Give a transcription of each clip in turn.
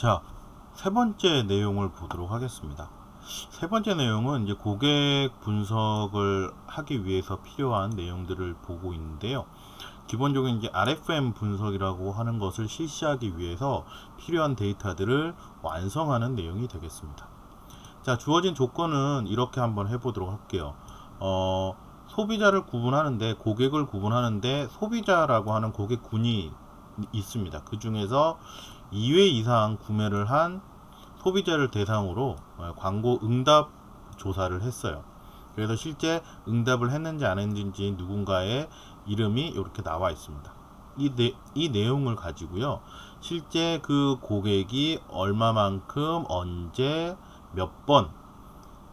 자, 세 번째 내용을 보도록 하겠습니다. 세 번째 내용은 이제 고객 분석을 하기 위해서 필요한 내용들을 보고 있는데요. 기본적인 이제 RFM 분석이라고 하는 것을 실시하기 위해서 필요한 데이터들을 완성하는 내용이 되겠습니다. 자, 주어진 조건은 이렇게 한번 해보도록 할게요. 소비자를 구분하는데, 고객을 구분하는데 소비자라고 하는 고객군이 있습니다. 그 중에서 2회 이상 구매를 한 소비자를 대상으로 광고 응답 조사를 했어요. 그래서 실제 응답을 했는지 안 했는지 누군가의 이름이 이렇게 나와 있습니다. 이 내용을 가지고요, 실제 그 고객이 얼마만큼 언제 몇 번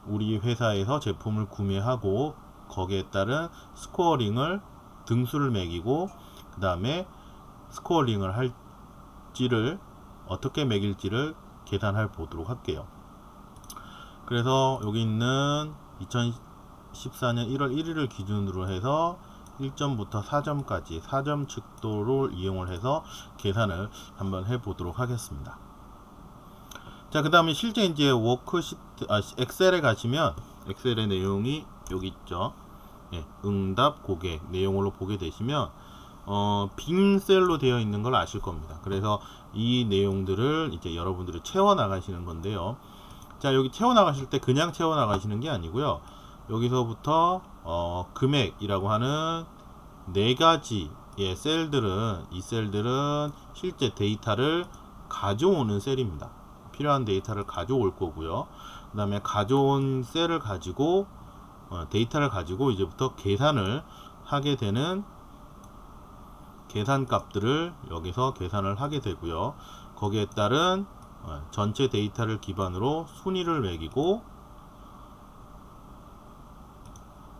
우리 회사에서 제품을 구매하고 거기에 따른 스코어링을 등수를 매기고, 그 다음에 스코어링을 할지를 어떻게 매길지를 계산해 보도록 할게요. 그래서 여기 있는 2014년 1월 1일을 기준으로 해서 1점부터 4점까지 4점 측도를 이용을 해서 계산을 한번 해 보도록 하겠습니다. 자, 그 다음에 실제 이제 워크시트, 엑셀에 가시면 엑셀의 내용이 여기 있죠. 예, 응답 고객 내용으로 보게 되시면 빈 셀로 되어 있는 걸 아실 겁니다. 그래서 이 내용들을 이제 여러분들이 채워 나가시는 건데요. 자, 여기 채워 나가실 때 그냥 채워 나가시는 게 아니고요. 여기서부터 금액이라고 하는 네 가지의 셀들은, 이 셀들은 실제 데이터를 가져오는 셀입니다. 필요한 데이터를 가져올 거고요. 그 다음에 가져온 셀을 가지고 데이터를 가지고 이제부터 계산을 하게 되는 계산 값들을 여기서 계산을 하게 되고요. 거기에 따른 전체 데이터를 기반으로 순위를 매기고,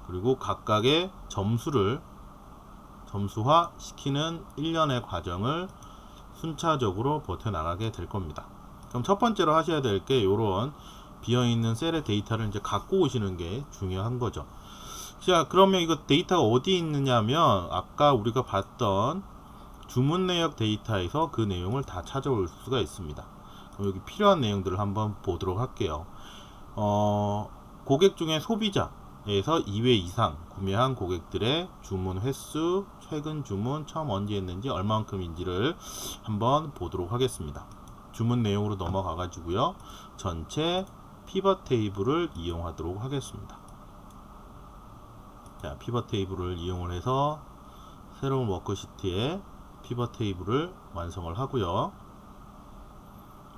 그리고 각각의 점수화 시키는 일련의 과정을 순차적으로 버텨나가게 될 겁니다. 그럼 첫 번째로 하셔야 될 게 이런 비어있는 셀의 데이터를 이제 갖고 오시는 게 중요한 거죠. 자, 그러면 이거 데이터가 어디 있느냐면 아까 우리가 봤던 주문 내역 데이터에서 그 내용을 다 찾아올 수가 있습니다. 그럼 여기 필요한 내용들을 한번 보도록 할게요. 고객 중에 소비자에서 2회 이상 구매한 고객들의 주문 횟수, 최근 주문, 처음 언제 했는지, 얼마만큼인지를 한번 보도록 하겠습니다. 주문 내용으로 넘어가 가지고요, 전체 피벗 테이블을 이용하도록 하겠습니다. 자, 피벗 테이블을 이용을 해서 새로운 워크시트에 피벗 테이블을 완성을 하고요.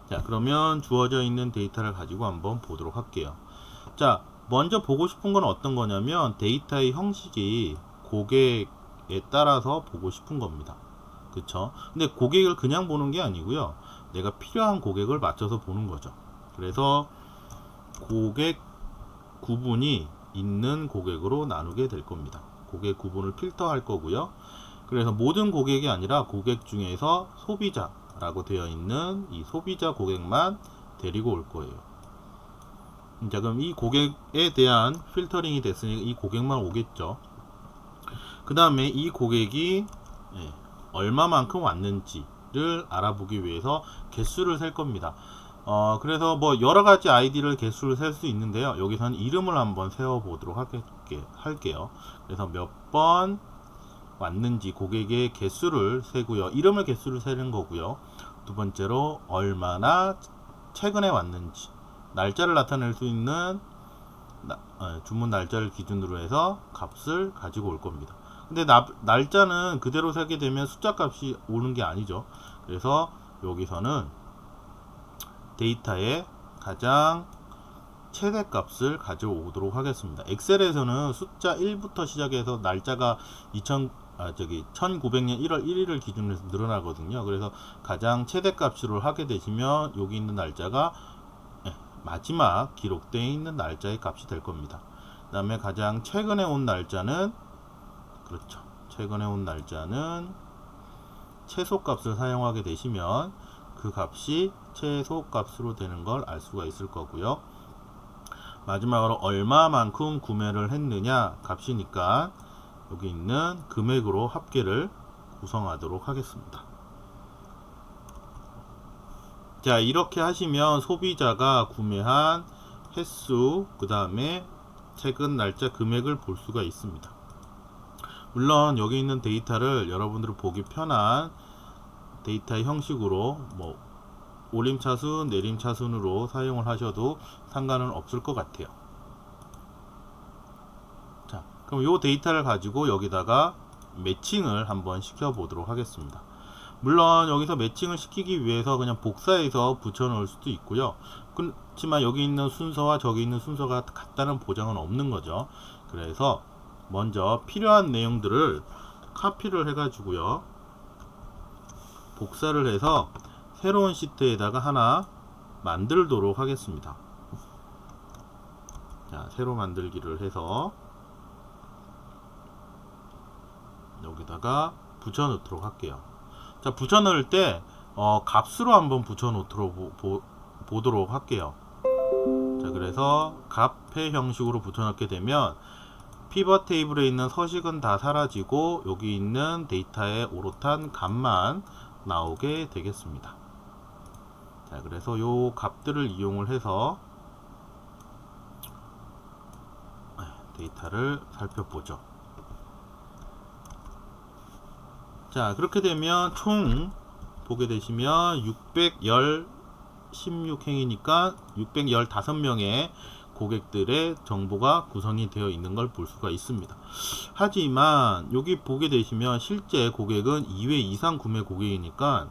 자, 그러면 주어져 있는 데이터를 가지고 한번 보도록 할게요. 자, 먼저 보고 싶은 건 어떤 거냐면 데이터의 형식이 고객에 따라서 보고 싶은 겁니다. 그쵸? 근데 고객을 그냥 보는 게 아니고요, 내가 필요한 고객을 맞춰서 보는 거죠. 그래서 고객 구분이 있는 고객으로 나누게 될 겁니다. 고객 구분을 필터할 거고요. 그래서 모든 고객이 아니라 고객 중에서 소비자라고 되어 있는 이 소비자 고객만 데리고 올 거예요. 자, 그럼 이 고객에 대한 필터링이 됐으니 이 고객만 오겠죠. 그 다음에 이 고객이 얼마만큼 왔는지를 알아보기 위해서 개수를 셀 겁니다. 그래서 뭐 여러가지 아이디를 개수를 셀 수 있는데요, 여기서는 이름을 한번 세워 보도록 할게요. 그래서 몇 번 왔는지 고객의 개수를 세고요, 이름을 개수를 세는 거고요. 두 번째로 얼마나 최근에 왔는지 날짜를 나타낼 수 있는 주문 날짜를 기준으로 해서 값을 가지고 올 겁니다. 근데 날짜는 그대로 세게 되면 숫자 값이 오는 게 아니죠. 그래서 여기서는 데이터의 가장 최대 값을 가져오도록 하겠습니다. 엑셀에서는 숫자 1부터 시작해서 날짜가 1900년 1월 1일을 기준으로 해서 늘어나거든요. 그래서 가장 최대 값으로 하게 되시면 여기 있는 날짜가 마지막 기록되어 있는 날짜의 값이 될 겁니다. 그 다음에 가장 최근에 온 날짜는, 그렇죠, 최근에 온 날짜는 최소 값을 사용하게 되시면 그 값이 최소 값으로 되는 걸 알 수가 있을 거고요. 마지막으로 얼마만큼 구매를 했느냐 값이니까 여기 있는 금액으로 합계를 구성하도록 하겠습니다. 자, 이렇게 하시면 소비자가 구매한 횟수, 그 다음에 최근 날짜 금액을 볼 수가 있습니다. 물론 여기 있는 데이터를 여러분들이 보기 편한 데이터의 형식으로 뭐 오림차순, 내림차순으로 사용을 하셔도 상관은 없을 것 같아요. 자, 그럼 이 데이터를 가지고 여기다가 매칭을 한번 시켜 보도록 하겠습니다. 물론 여기서 매칭을 시키기 위해서 그냥 복사해서 붙여 놓을 수도 있고요. 그렇지만 여기 있는 순서와 저기 있는 순서가 같다는 보장은 없는 거죠. 그래서 먼저 필요한 내용들을 카피를 해 가지고요, 복사를 해서 새로운 시트에다가 하나 만들도록 하겠습니다. 자, 새로 만들기를 해서 여기다가 붙여 놓도록 할게요. 자, 붙여 넣을 때 값으로 한번 붙여 놓도록 보도록 할게요. 자, 그래서 값의 형식으로 붙여 넣게 되면 피벗 테이블에 있는 서식은 다 사라지고 여기 있는 데이터에 오롯한 값만 나오게 되겠습니다. 자, 그래서 요 값들을 이용을 해서 데이터를 살펴보죠. 자, 그렇게 되면 총 보게 되시면 616행이니까 615명의 고객들의 정보가 구성이 되어 있는 걸 볼 수가 있습니다. 하지만 여기 보게 되시면 실제 고객은 2회 이상 구매 고객이니까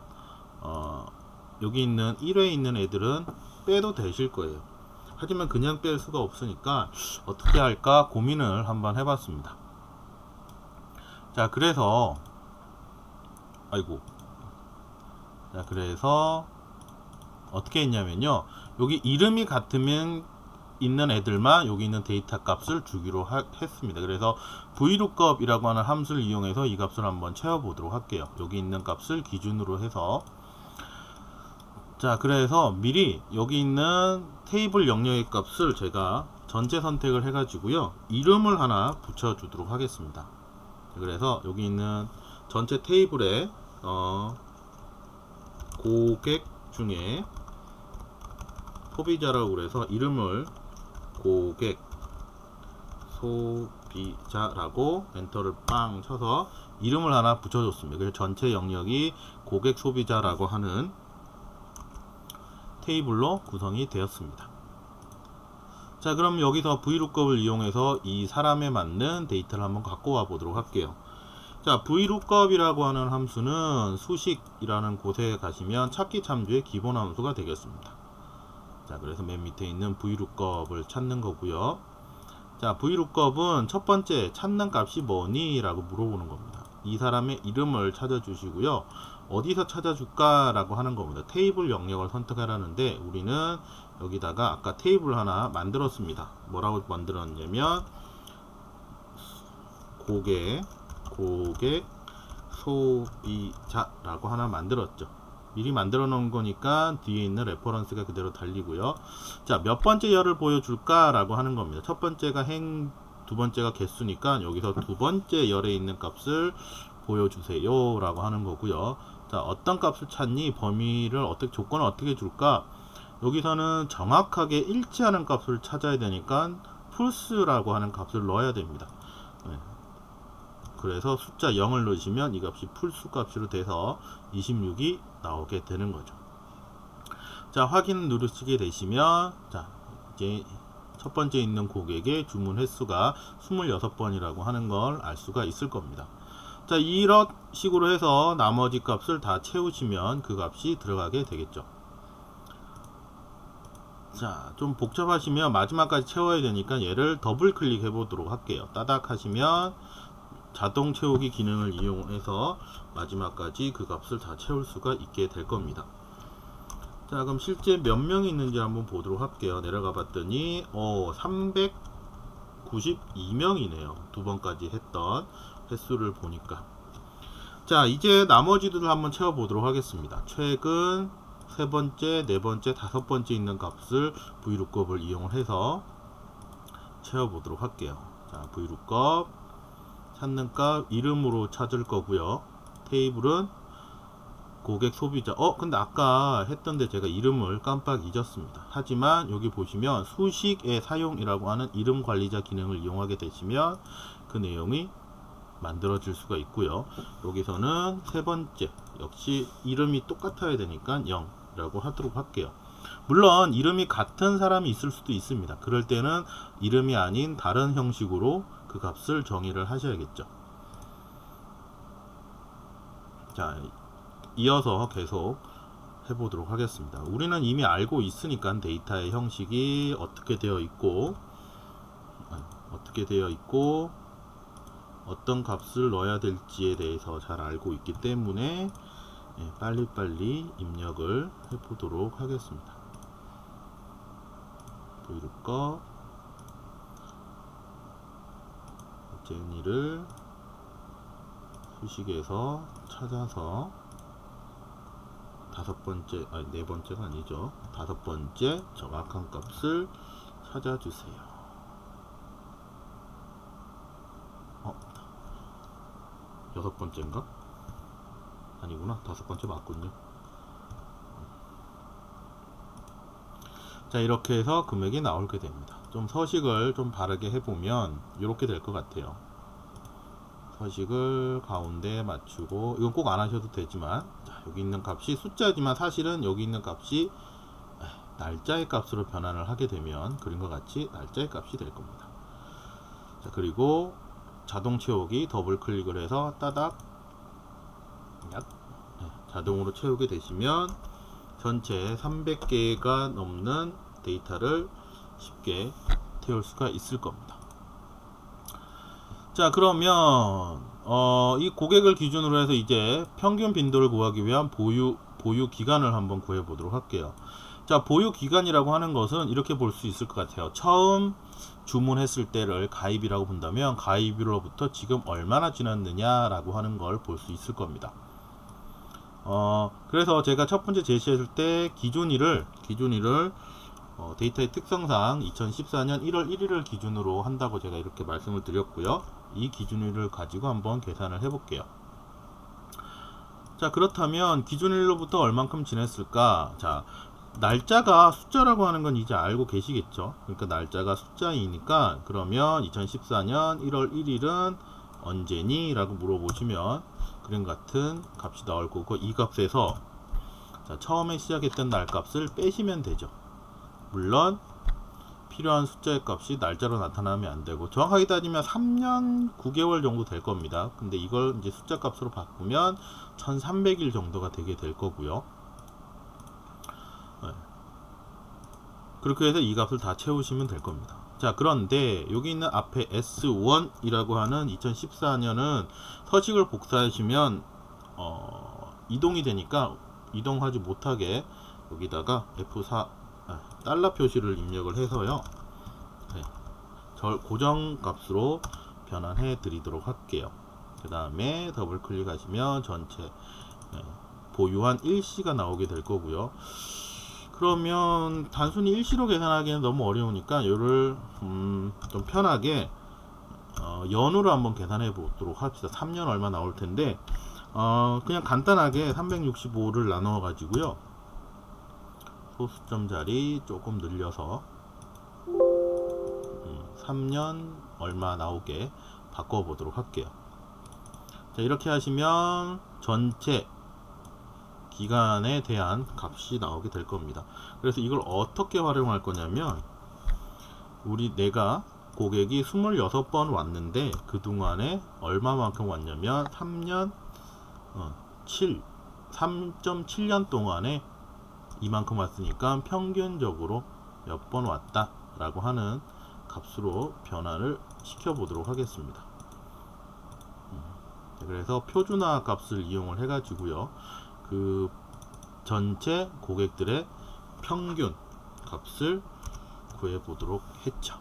여기 있는 1회에 있는 애들은 빼도 되실 거예요. 하지만 그냥 뺄 수가 없으니까 어떻게 할까 고민을 한번 해봤습니다. 자, 그래서 자, 그래서 어떻게 했냐면요, 여기 이름이 같으면 있는 애들만 여기 있는 데이터 값을 주기로 했습니다. 그래서 vlookup 이라고 하는 함수를 이용해서 이 값을 한번 채워 보도록 할게요. 여기 있는 값을 기준으로 해서. 자, 그래서 미리 여기 있는 테이블 영역의 값을 제가 전체 선택을 해 가지고요, 이름을 하나 붙여 주도록 하겠습니다. 그래서 여기 있는 전체 테이블에 고객 중에 소비자라고 그래서 이름을 고객 소비자라고 엔터를 빵 쳐서 이름을 하나 붙여줬습니다. 그래서 전체 영역이 고객 소비자라고 하는 테이블로 구성이 되었습니다. 자, 그럼 여기서 vlookup을 이용해서 이 사람에 맞는 데이터를 한번 갖고 와 보도록 할게요. 자, vlookup이라고 하는 함수는 수식이라는 곳에 가시면 찾기 참조의 기본 함수가 되겠습니다. 자, 그래서 맨 밑에 있는 vlookup을 찾는 거고요. 자, vlookup은 첫 번째 찾는 값이 뭐니? 라고 물어보는 겁니다. 이 사람의 이름을 찾아주시고요. 어디서 찾아줄까? 라고 하는 겁니다. 테이블 영역을 선택하라는데 우리는 여기다가 아까 테이블 하나 만들었습니다. 뭐라고 만들었냐면 고객 소비자라고 하나 만들었죠. 미리 만들어 놓은 거니까 뒤에 있는 레퍼런스가 그대로 달리고요. 자, 몇 번째 열을 보여줄까? 라고 하는 겁니다. 첫 번째가 행, 두 번째가 개수니까 여기서 두 번째 열에 있는 값을 보여주세요 라고 하는 거고요. 자, 어떤 값을 찾니? 범위를 어떻게, 조건을 어떻게 줄까? 여기서는 정확하게 일치하는 값을 찾아야 되니까 풀스라고 하는 값을 넣어야 됩니다. 네. 그래서 숫자 0을 넣으시면 이 값이 풀수 값으로 돼서 26이 나오게 되는 거죠. 자, 확인 누르시게 되시면, 자, 이제 첫 번째 있는 고객의 주문 횟수가 26번이라고 하는 걸 알 수가 있을 겁니다. 자, 이런 식으로 해서 나머지 값을 다 채우시면 그 값이 들어가게 되겠죠. 자, 좀 복잡하시면 마지막까지 채워야 되니까 얘를 더블 클릭해 보도록 할게요. 따닥 하시면 자동 채우기 기능을 이용해서 마지막까지 그 값을 다 채울 수가 있게 될 겁니다. 자, 그럼 실제 몇 명이 있는지 한번 보도록 할게요. 내려가 봤더니 392명이네요. 두 번까지 했던 횟수를 보니까. 자, 이제 나머지들을 한번 채워 보도록 하겠습니다. 최근, 세 번째, 네 번째, 다섯 번째 있는 값을 vlookup을 이용을 해서 채워 보도록 할게요. 자, vlookup 찾는 값 이름으로 찾을 거고요. 테이블은 고객 소비자 근데 아까 했던데 제가 이름을 깜빡 잊었습니다. 하지만 여기 보시면 수식의 사용이라고 하는 이름 관리자 기능을 이용하게 되시면 그 내용이 만들어질 수가 있고요. 여기서는 세 번째 역시 이름이 똑같아야 되니까 0라고 하도록 할게요. 물론 이름이 같은 사람이 있을 수도 있습니다. 그럴 때는 이름이 아닌 다른 형식으로 그 값을 정의를 하셔야겠죠. 자, 이어서 계속 해보도록 하겠습니다. 우리는 이미 알고 있으니까 데이터의 형식이 어떻게 되어 있고 어떤 값을 넣어야 될지에 대해서 잘 알고 있기 때문에 빨리빨리 입력을 해보도록 하겠습니다. VLOOKUP 제니를 수식에서 찾아서 네 번째가 아니죠. 다섯 번째 정확한 값을 찾아주세요. 여섯 번째인가? 아니구나. 다섯 번째 맞군요. 자, 이렇게 해서 금액이 나오게 됩니다. 좀 서식을 좀 바르게 해보면 이렇게 될 것 같아요. 서식을 가운데 맞추고, 이건 꼭 안 하셔도 되지만, 자, 여기 있는 값이 숫자지만 사실은 여기 있는 값이 날짜의 값으로 변환을 하게 되면 그림과 같이 날짜의 값이 될 겁니다. 자, 그리고 자동 채우기 더블 클릭을 해서 따닥 자동으로 채우게 되시면 전체 300개가 넘는 데이터를 쉽게 태울 수가 있을 겁니다. 자, 그러면 이 고객을 기준으로 해서 이제 평균 빈도를 구하기 위한 보유 기간을 한번 구해 보도록 할게요. 자, 보유 기간이라고 하는 것은 이렇게 볼 수 있을 것 같아요. 처음 주문했을 때를 가입이라고 본다면 가입으로부터 지금 얼마나 지났느냐 라고 하는 걸 볼 수 있을 겁니다. 그래서 제가 첫 번째 제시했을 때 기준일을 데이터의 특성상 2014년 1월 1일을 기준으로 한다고 제가 이렇게 말씀을 드렸고요. 이 기준일을 가지고 한번 계산을 해 볼게요. 자, 그렇다면 기준일로부터 얼만큼 지냈을까? 자, 날짜가 숫자라고 하는 건 이제 알고 계시겠죠. 그러니까 날짜가 숫자이니까 그러면 2014년 1월 1일은 언제니? 라고 물어보시면 그림 같은 값이 나올 거고, 이 값에서 자, 처음에 시작했던 날 값을 빼시면 되죠. 물론 필요한 숫자의 값이 날짜로 나타나면 안 되고, 정확하게 따지면 3년 9개월 정도 될 겁니다. 근데 이걸 이제 숫자 값으로 바꾸면 1300일 정도가 되게 될 거고요. 그렇게 해서 이 값을 다 채우시면 될 겁니다. 자, 그런데 여기 있는 앞에 S1이라고 하는 2014년은 서식을 복사하시면 이동이 되니까 이동하지 못하게 여기다가 F4 달러 표시를 입력을 해서요, 고정 값으로 변환해 드리도록 할게요. 그 다음에 더블 클릭하시면 전체 보유한 일시가 나오게 될 거고요. 그러면 단순히 일시로 계산하기는 너무 어려우니까 이거를 좀 편하게 연으로 한번 계산해 보도록 합시다. 3년 얼마 나올 텐데 그냥 간단하게 365를 나눠 가지고요, 소수점 자리 조금 늘려서 3년 얼마 나오게 바꿔 보도록 할게요. 자, 이렇게 하시면 전체 기간에 대한 값이 나오게 될 겁니다. 그래서 이걸 어떻게 활용할 거냐면, 내가 고객이 26번 왔는데 그 동안에 얼마만큼 왔냐면 3.7년 동안에 이만큼 왔으니까 평균적으로 몇 번 왔다 라고 하는 값으로 변화를 시켜 보도록 하겠습니다. 그래서 표준화 값을 이용을 해 가지고요, 그 전체 고객들의 평균 값을 구해 보도록 했죠.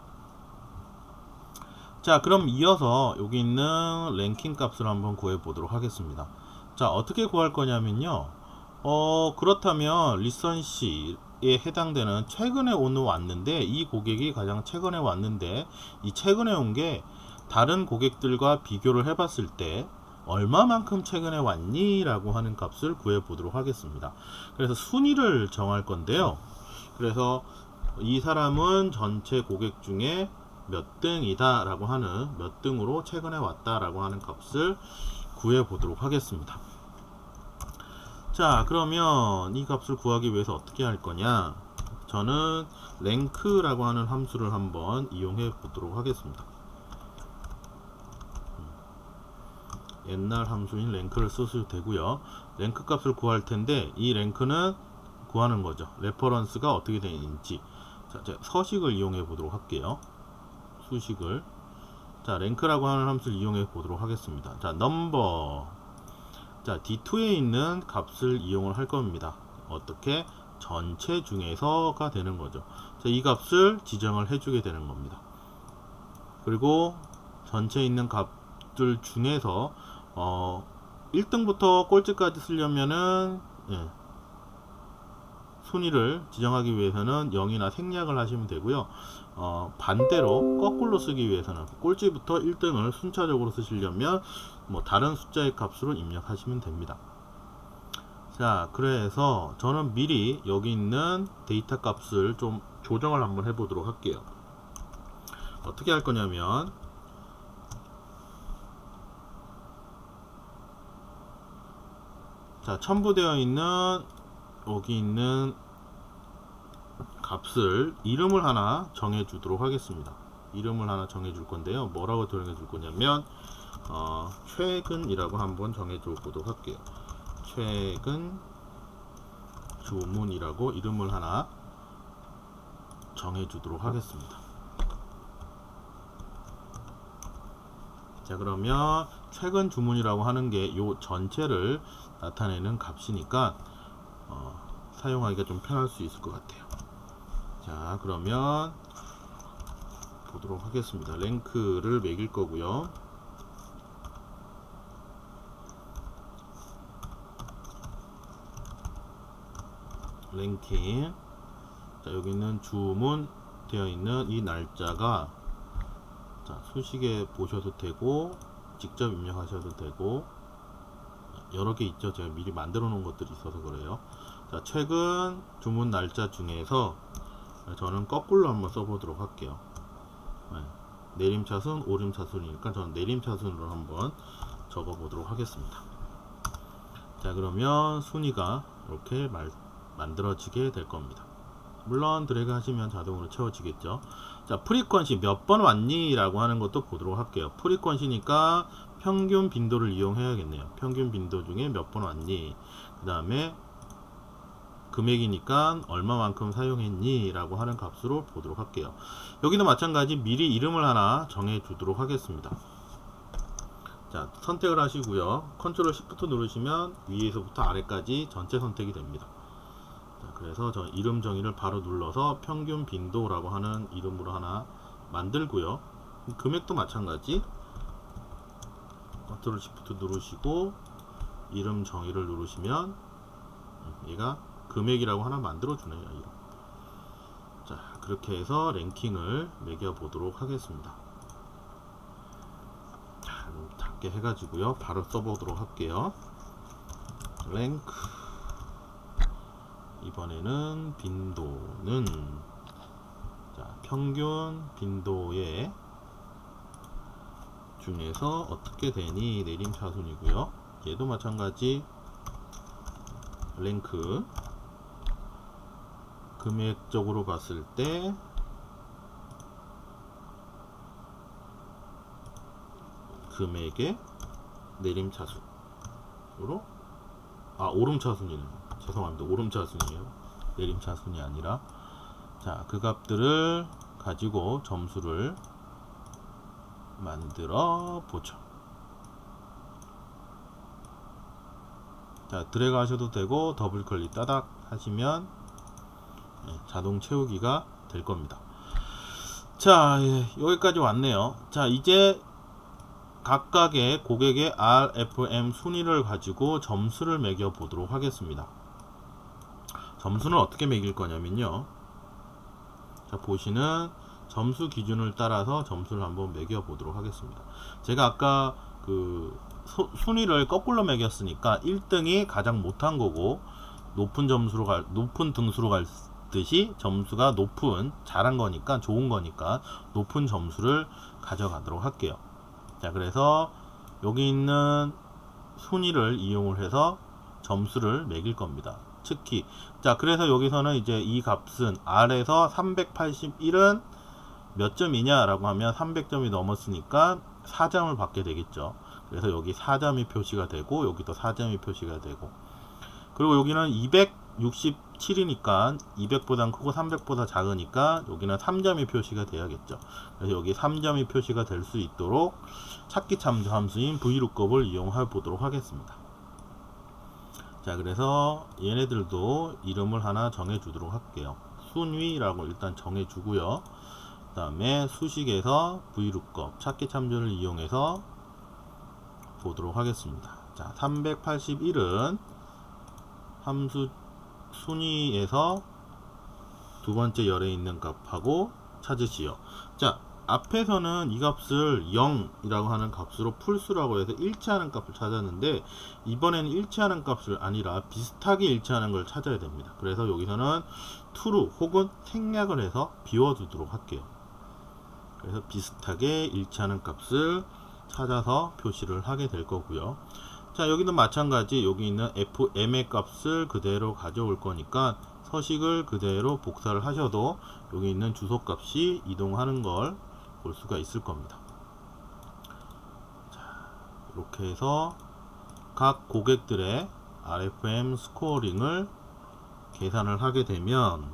자, 그럼 이어서 여기 있는 랭킹 값을 한번 구해 보도록 하겠습니다. 자, 어떻게 구할 거냐면요, 그렇다면 리선시에 해당되는 최근에 왔는데, 이 고객이 가장 최근에 왔는데 이 최근에 온 게 다른 고객들과 비교를 해 봤을 때 얼마만큼 최근에 왔니? 라고 하는 값을 구해 보도록 하겠습니다. 그래서 순위를 정할 건데요. 그래서 이 사람은 전체 고객 중에 몇 등이다 라고 하는, 몇 등으로 최근에 왔다 라고 하는 값을 구해 보도록 하겠습니다. 자, 그러면 이 값을 구하기 위해서 어떻게 할 거냐? 저는 랭크라고 하는 함수를 한번 이용해 보도록 하겠습니다. 옛날 함수인 랭크를 쓰셔도 되고요. 랭크 값을 구할 텐데 이 랭크는 구하는 거죠. 레퍼런스가 어떻게 되는지. 자, 서식을 이용해 보도록 할게요. 수식을. 자, 랭크라고 하는 함수를 이용해 보도록 하겠습니다. 자, 넘버. 자, D2에 있는 값을 이용을 할 겁니다. 어떻게? 전체 중에서가 되는 거죠. 자, 이 값을 지정을 해주게 되는 겁니다. 그리고 전체에 있는 값들 중에서 1등부터 꼴찌까지 쓰려면은 순위를 지정하기 위해서는 0이나 생략을 하시면 되고요. 반대로 거꾸로 쓰기 위해서는 꼴찌부터 1등을 순차적으로 쓰시려면 뭐 다른 숫자의 값으로 입력하시면 됩니다. 자, 그래서 저는 미리 여기 있는 데이터 값을 좀 조정을 한번 해보도록 할게요. 어떻게 할 거냐면 자, 첨부되어 있는 여기 있는 값을 이름을 하나 정해 주도록 하겠습니다. 이름을 하나 정해 줄 건데요. 뭐라고 정해 줄 거냐면 최근이라고 한번 정해 줘 보도록 할게요. 최근 주문이라고 이름을 하나 정해 주도록 하겠습니다. 자, 그러면 최근 주문이라고 하는 게 요 전체를 나타내는 값이니까 사용하기가 좀 편할 수 있을 것 같아요. 자, 그러면 보도록 하겠습니다. 랭크를 매길 거고요. 랭킹. 자, 여기 있는 주문 되어 있는 이 날짜가 자, 수식에 보셔도 되고 직접 입력하셔도 되고 여러 개 있죠. 제가 미리 만들어 놓은 것들이 있어서 그래요. 자, 최근 주문 날짜 중에서 저는 거꾸로 한번 써보도록 할게요. 내림차순, 오름차순이니까 저는 내림차순으로 한번 적어 보도록 하겠습니다. 자, 그러면 순위가 이렇게 만들어지게 될 겁니다. 물론 드래그 하시면 자동으로 채워지겠죠. 자, 프리퀀시 몇 번 왔니? 라고 하는 것도 보도록 할게요. 프리퀀시니까 평균 빈도를 이용해야겠네요. 평균 빈도 중에 몇 번 왔니? 그 다음에 금액이니까 얼마만큼 사용했니? 라고 하는 값으로 보도록 할게요. 여기도 마찬가지 미리 이름을 하나 정해 주도록 하겠습니다. 자, 선택을 하시고요. 컨트롤 시프트 누르시면 위에서부터 아래까지 전체 선택이 됩니다. 자, 그래서 저 이름 정의를 바로 눌러서 평균 빈도라고 하는 이름으로 하나 만들고요. 금액도 마찬가지 컨트롤 시프트 누르시고 이름 정의를 누르시면 얘가 금액이라고 하나 만들어 주네요. 자, 그렇게 해서 랭킹을 매겨 보도록 하겠습니다. 자, 좀 작게 해가지고요. 바로 써보도록 할게요. 랭크. 이번에는 빈도는 자, 평균 빈도의 중에서 어떻게 되니? 내림차순이고요. 얘도 마찬가지 랭크. 금액적으로 봤을 때 금액의 내림차순으로 오름차순이네요. 죄송합니다. 오름차순이에요. 내림차순이 아니라. 자, 그 값들을 가지고 점수를 만들어 보죠. 자, 드래그 하셔도 되고 더블 클릭 따닥 하시면 자동 채우기가 될 겁니다. 자, 여기까지 왔네요. 자, 이제 각각의 고객의 RFM 순위를 가지고 점수를 매겨 보도록 하겠습니다. 점수는 어떻게 매길 거냐면요. 자, 보시는 점수 기준을 따라서 점수를 한번 매겨 보도록 하겠습니다. 제가 아까 그 순위를 거꾸로 매겼으니까 1등이 가장 못한 거고 높은 등수로 갈 듯이 점수가 잘한 거니까 좋은 거니까 높은 점수를 가져가도록 할게요. 자, 그래서 여기 있는 순위를 이용을 해서 점수를 매길 겁니다. 특히 자, 그래서 여기서는 이제 이 값은 R에서 381은 몇 점이냐 라고 하면 300점이 넘었으니까 4점을 받게 되겠죠. 그래서 여기 4점이 표시가 되고 여기도 4점이 표시가 되고, 그리고 여기는 267이니까 200보다 크고 300보다 작으니까 여기는 3점이 표시가 돼야겠죠. 그래서 여기 3점이 표시가 될 수 있도록 찾기 참조 함수인 vlookup을 이용해 보도록 하겠습니다. 자, 그래서 얘네들도 이름을 하나 정해 주도록 할게요. 순위라고 일단 정해 주고요. 그 다음에 수식에서 vlookup 찾기 참조를 이용해서 보도록 하겠습니다. 자, 381은 함수 순위에서 두 번째 열에 있는 값하고 찾으시오. 자, 앞에서는 이 값을 0이라고 하는 값으로 풀수라고 해서 일치하는 값을 찾았는데, 이번에는 일치하는 값을 아니라 비슷하게 일치하는 걸 찾아야 됩니다. 그래서 여기서는 true 혹은 생략을 해서 비워두도록 할게요. 그래서 비슷하게 일치하는 값을 찾아서 표시를 하게 될 거고요. 자, 여기도 마찬가지 여기 있는 fm의 값을 그대로 가져올 거니까 서식을 그대로 복사를 하셔도 여기 있는 주소 값이 이동하는 걸 볼 수가 있을 겁니다. 자, 이렇게 해서 각 고객들의 RFM 스코어링을 계산을 하게 되면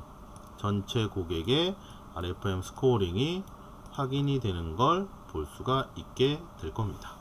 전체 고객의 RFM 스코어링이 확인이 되는 걸 볼 수가 있게 될 겁니다.